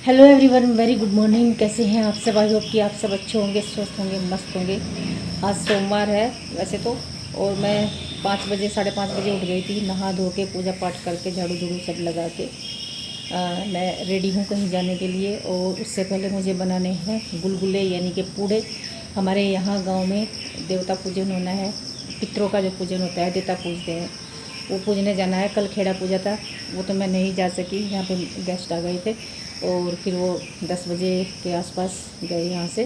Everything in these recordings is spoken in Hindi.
Hello everyone, very good morning. कैसे हैं आप सब? आई होप कि आप सब अच्छे होंगे, स्वस्थ होंगे, मस्त होंगे। आज सोमवार है वैसे तो, और मैं 5 बजे 5:30 बजे उठ गई थी। नहा धो के पूजा पाठ करके झाड़ू झूड़ू सब लगा के मैं रेडी हूँ कहीं जाने के लिए। और उससे पहले मुझे बनाने हैं गुलगुले यानी कि पूड़े। हमारे यहाँ गाँव में देवता पूजन होना है, पितरों का जो पूजन होता है, देवता पूजते हैं, वो पूजने जाना है। कल खेड़ा पूजा था, वो तो मैं नहीं जा सकी, यहाँ पे गेस्ट आ गए थे। और फिर वो 10 बजे के आसपास गए यहाँ से,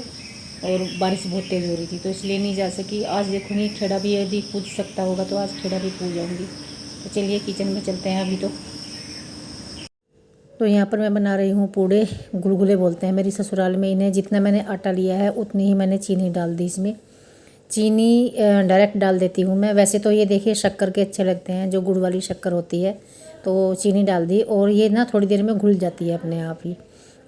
और बारिश बहुत तेज़ हो रही थी तो इसलिए नहीं जा सकी। आज देखूँगी खेड़ा भी यदि पूज सकता होगा तो आज खेड़ा भी पूज जाऊँगी। तो चलिए किचन में चलते हैं अभी। तो यहाँ पर मैं बना रही हूँ पूड़े, गुलगुले बोलते हैं मेरी ससुराल में इन्हें। जितना मैंने आटा लिया है उतनी ही मैंने चीनी डाल दी इसमें। चीनी डायरेक्ट डाल देती हूँ मैं। वैसे तो ये देखिए शक्कर के अच्छे लगते हैं, जो गुड़ वाली शक्कर होती है, तो चीनी डाल दी और ये ना थोड़ी देर में घुल जाती है अपने आप ही।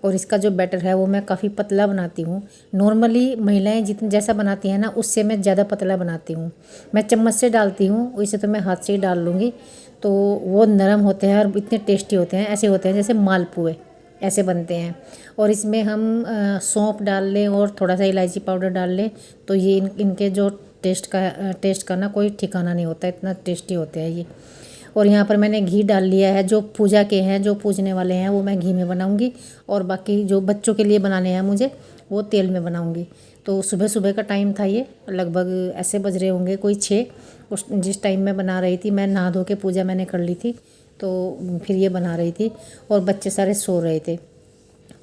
और इसका जो बैटर है वो मैं काफ़ी पतला बनाती हूँ। नॉर्मली महिलाएं जितने जैसा बनाती हैं ना, उससे मैं ज़्यादा पतला बनाती हूँ। मैं चम्मच से डालती हूँ, वैसे तो मैं हाथ से ही डाल लूँगी। तो वो नरम होते हैं और इतने टेस्टी होते हैं, ऐसे होते हैं जैसे मालपुए ऐसे बनते हैं। और इसमें हम सौंफ डाल लें और थोड़ा सा इलायची पाउडर डाल लें तो ये इनके जो टेस्ट का ना कोई ठिकाना नहीं होता, इतना टेस्टी होते हैं ये। और यहाँ पर मैंने घी डाल लिया है। जो पूजा के हैं, जो पूजने वाले हैं, वो मैं घी में बनाऊंगी, और बाकी जो बच्चों के लिए बनाने हैं मुझे, वो तेल में बनाऊंगी। तो सुबह सुबह का टाइम था ये, लगभग ऐसे बज रहे होंगे कोई 6। उस जिस टाइम मैं बना रही थी, मैं नहा धो के पूजा मैंने कर ली थी, तो फिर ये बना रही थी। और बच्चे सारे सो रहे थे,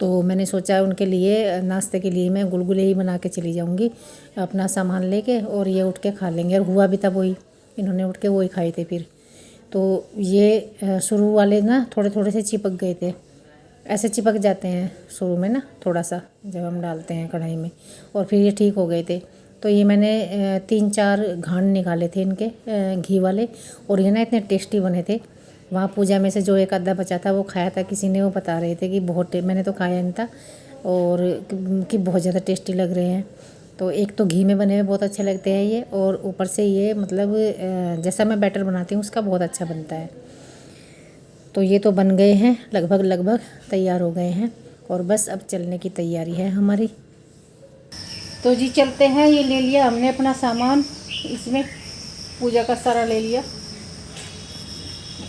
तो मैंने सोचा उनके लिए नाश्ते के लिए मैं गुलगुले ही बना के चली जाऊंगी अपना सामान लेके, और ये उठ के खा लेंगे। और हुआ भी था वही, इन्होंने उठ के वही खाए थे फिर। तो ये शुरू वाले ना थोड़े थोड़े से चिपक गए थे, ऐसे चिपक जाते हैं शुरू में ना थोड़ा सा, जब हम डालते हैं कढ़ाई में। और फिर ये ठीक हो गए थे। तो ये मैंने 3-4 घाण निकाले थे इनके घी वाले, और ये ना इतने टेस्टी बने थे। वहाँ पूजा में से जो एक आधा बचा था वो खाया था किसी ने, वो बता रहे थे कि बहुत मैंने तो खाया नहीं था, और कि बहुत ज़्यादा टेस्टी लग रहे हैं। तो एक तो घी में बने हुए बहुत अच्छे लगते हैं ये, और ऊपर से ये मतलब जैसा मैं बैटर बनाती हूँ उसका बहुत अच्छा बनता है। तो ये तो बन गए हैं, लगभग तैयार हो गए हैं, और बस अब चलने की तैयारी है हमारी। तो जी चलते हैं। ये ले लिया हमने अपना सामान, इसमें पूजा का सारा ले लिया,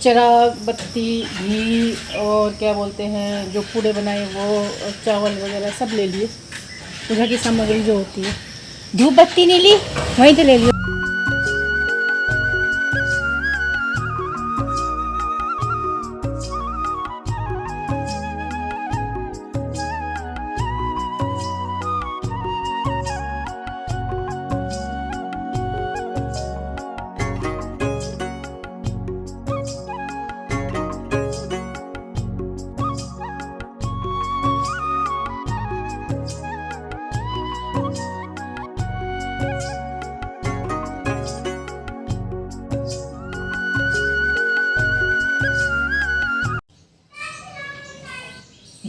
चिराग, बत्ती, घी, और क्या बोलते हैं जो पूड़े बनाए वो, और चावल वगैरह सब ले लिए। पूजा की सामग्री जो होती है। धूप बत्ती नहीं ली, वहीं तो ले लियो।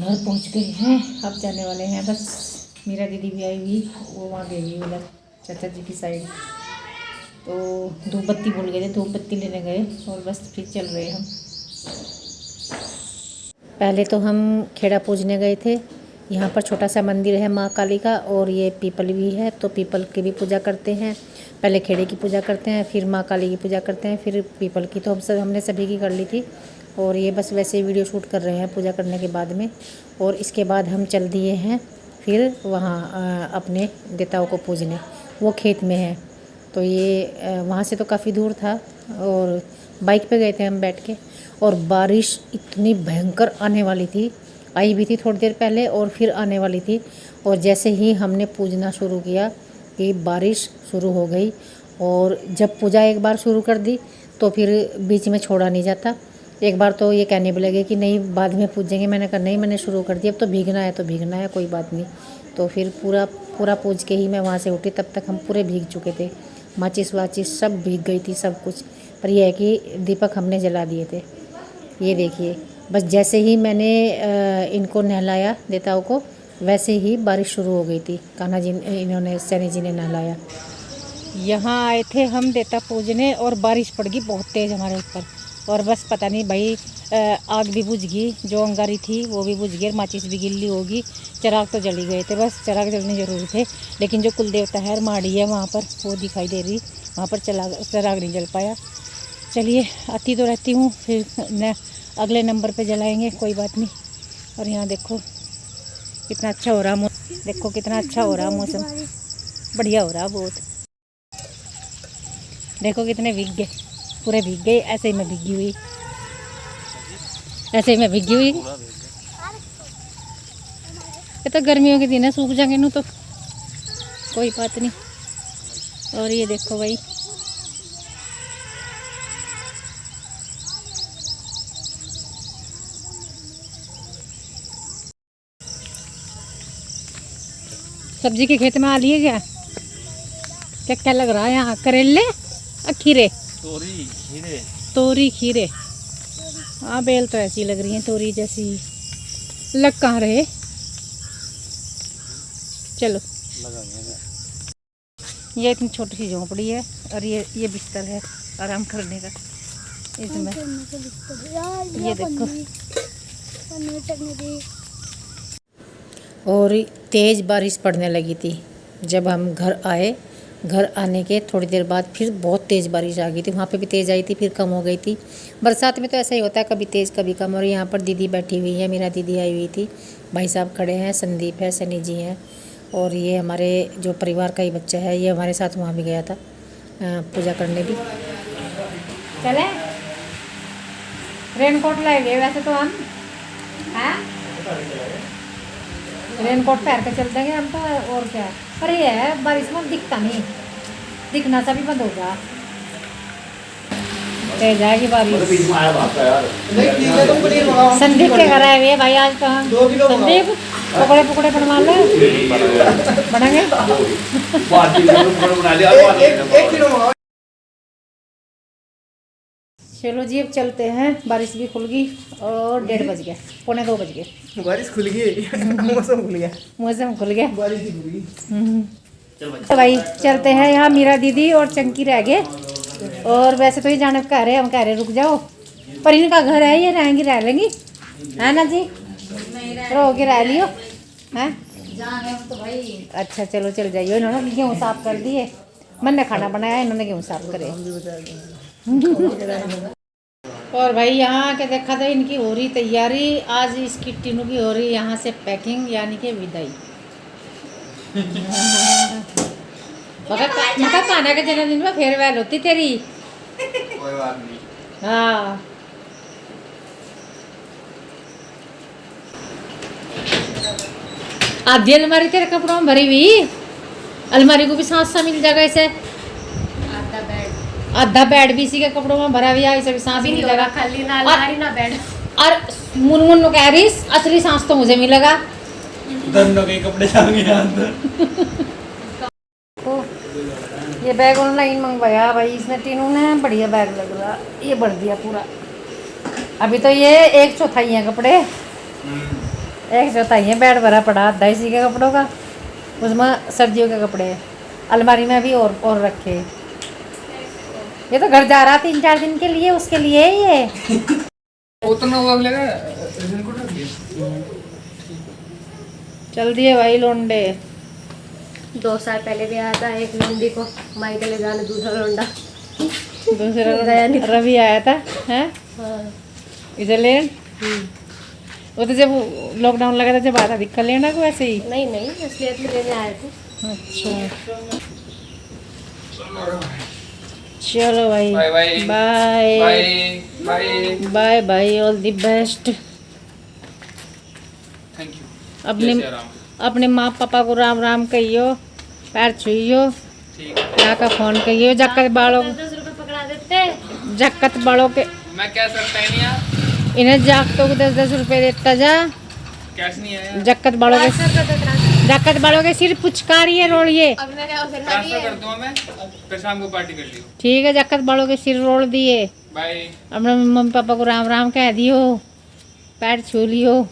घर पहुंच गए हैं, अब जाने वाले हैं बस। मेरा दीदी भी आई हुई, वो वहाँ गई हुई उधर चाचा जी की साइड। तो धूप बत्ती भूल गए थे, धूप बत्ती लेने गए, और बस फिर चल रहे हम। पहले तो हम खेड़ा पूजने गए थे। यहाँ पर छोटा सा मंदिर है माँ काली का, और ये पीपल भी है, तो पीपल की भी पूजा करते हैं। पहले खेड़े की पूजा करते हैं, फिर माँ काली की पूजा करते हैं, फिर पीपल की। तो हमने सभी की कर ली थी, और ये बस वैसे ही वीडियो शूट कर रहे हैं पूजा करने के बाद में। और इसके बाद हम चल दिए हैं फिर वहाँ अपने देवताओं को पूजने, वो खेत में है। तो ये वहाँ से तो काफ़ी दूर था, और बाइक पे गए थे हम बैठ के। और बारिश इतनी भयंकर आने वाली थी, आई भी थी थोड़ी देर पहले, और फिर आने वाली थी। और जैसे ही हमने पूजना शुरू किया कि बारिश शुरू हो गई। और जब पूजा एक बार शुरू कर दी तो फिर बीच में छोड़ा नहीं जाता। एक बार तो ये कहने भी लगे कि नहीं बाद में पूजेंगे, मैंने कहा नहीं, मैंने शुरू कर दिया, अब तो भीगना है तो भीगना है, कोई बात नहीं। तो फिर पूरा पूज के ही मैं वहाँ से उठी, तब तक हम पूरे भीग चुके थे। माचिस वाचिस सब भीग गई थी, सब कुछ। पर यह है कि दीपक हमने जला दिए थे। ये देखिए, बस जैसे ही मैंने इनको नहलाया देवताओं को, वैसे ही बारिश शुरू हो गई थी। कान्हा जी इन्होंने सैनी जी ने नहलाया। यहाँ आए थे हम देवता पूजने, और बारिश पड़ गई बहुत तेज़ हमारे ऊपर। और बस पता नहीं भाई आग भी बुझ गई, जो अंगारी थी वो भी बुझ गई, माचिस भी गिल्ली होगी, चिराग तो जली गए थे, बस चिराग जलने जरूरी थे। लेकिन जो कुल देवता है माड़ी है वहाँ पर वो दिखाई दे रही, वहाँ पर चिराग नहीं जल पाया। चलिए आती तो रहती हूँ, फिर न अगले नंबर पे जलाएंगे, कोई बात नहीं। और यहाँ देखो कितना अच्छा हो रहा मौसम, देखो कितना अच्छा हो रहा मौसम, बढ़िया हो रहा बहुत। देखो कितने भीग गए, पूरे भीग गए, ऐसे ही मैं भीगी हुई, ऐसे ही मैं भीगी हुई। ये तो गर्मियों के दिन है, सूख जाएंगे ना तो कोई बात नहीं। और ये देखो भाई सब्जी के खेत में आ लिए क्या, क्या क्या लग रहा है यहाँ, करेले खीरे, तोरी खीरे। हाँ बेल तो ऐसी लग रही है तोरी जैसी। लग कहाँ रहे, चलो। ये इतनी छोटी सी झोंपड़ी है और ये बिस्तर है आराम करने का इसमें। ये देखो और तेज़ बारिश पड़ने लगी थी जब हम घर आए। घर आने के थोड़ी देर बाद फिर बहुत तेज़ बारिश आ गई थी, वहाँ पे भी तेज़ आई थी फिर कम हो गई थी। बरसात में तो ऐसा ही होता है, कभी तेज़ कभी कम। और यहाँ पर दीदी बैठी हुई है, मेरा दीदी आई हुई थी, भाई साहब खड़े हैं, संदीप है, सनी जी हैं, और ये हमारे जो परिवार का ही बच्चा है, ये हमारे साथ वहाँ भी गया था पूजा करने भी। चले रेनकोट लाएंगे वैसे तो हम, हैं रेनकोट पहन के चल देंगे हम तो, और क्या। पर ये है बारिश में दिखता नहीं, दिखना सा भी बंद हो गया, तेज आएगी बारिश। संदीप के घर आए हुए भाई आज तो हम, संदीप पकौड़े पकौड़े बनवा ले, बनेंगे। चलो जी अब चलते हैं, बारिश भी खुल गई और 1:30 बज गए, 1:45 बज गए। बारिश खुल गई, मौसम खुल गया, मौसम खुल गया, बारिश ही खुल गई। तो भाई चलते हैं। यहाँ मीरा दीदी और चंकी रह गए, और वैसे तो ये जाने कह रहे, हम कह रहे रुक जाओ, पर इनका घर है, ये रहेंगी रह लेंगी, है ना जी, रहो के रह लियो, हैं तो भाई। अच्छा चलो चल जाइए। इन्होंने गेहूँ साफ कर दिए, मैंने खाना बनाया, इन्होंने गेहूँ साफ करे। और भाई यहाँ आके देखा था इनकी हो रही तैयारी, आज इसकी टीनू की हो रही यहाँ से पैकिंग, यानी कि विदाई। मगर कान्हा के जन्मदिन में फेयरवेल होती तेरी, कोई बात नहीं। हाँ आधी अलमारी तेरे कपड़ों में भरी हुई, अलमारी को भी सांस सा मिल जाएगा इसे, आधा बेड भी इसी के कपड़ों में भरा हुआ, इसे भी सांस मिल जाएगा, खाली ना अलमारी ना बेड। और मुनमुन कह रही असली सांस तो मुझे मिलेगा, दोनों के कपड़े जाएंगे अंदर। ये बैग ऑनलाइन मंगवाया भाई इसने, टीनू ने, बढ़िया बैग लग रहा, ये भर दिया पूरा। अभी तो ये 1/4 है कपड़े, 1/4 है, बेड भरा पड़ा आधा इसी के कपड़ों का, उसमें सर्दियों के कपड़े, अलमारी में भी और रखे। ये तो घर जा रहा 3-4 दिन के लिए, उसके लिए ये उतना वक्त लगा। चल दिए भाई लोंडे। 2 साल पहले भी आया था एक लंडी को माई के ले जाने, दूसरा लोंडा, दूसरा रवि आया था, हैं इधर ले। वो तो जब लॉकडाउन लगा था जब आया था, दिक्कत लेना को ऐसे ही नहीं असलियत में लेने आए थे। अच्छा चलो भाई, bye bye bye bye bye bye, all the best. Thank you. अपने माँ पापा को राम राम कहियो, पैर छुइयो, ठीक है, यहाँ का फोन कहियो, जक्कत बालों 10 रुपए पकड़ा देते, जक्कत बालों के मैं क्या सकता है नहीं यार, इन्हें जागतों को 10-10 रुपए देता जा, कैश नहीं है, जक्कत बालों के सिर पुचकारिए रोड़िए। अब मैं क्या उसे ट्रांसफर कर दूंगा मैं, फिर शाम को पार्टी कर लियो। ठीक है, जक्कत बालों के सिर रोड़ दिए, बाय। अपने मम्मी पापा को राम राम कह दियो, पैर छू लियो,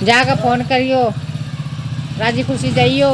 जाकर फोन करियो, राजी खुशी जाइयो।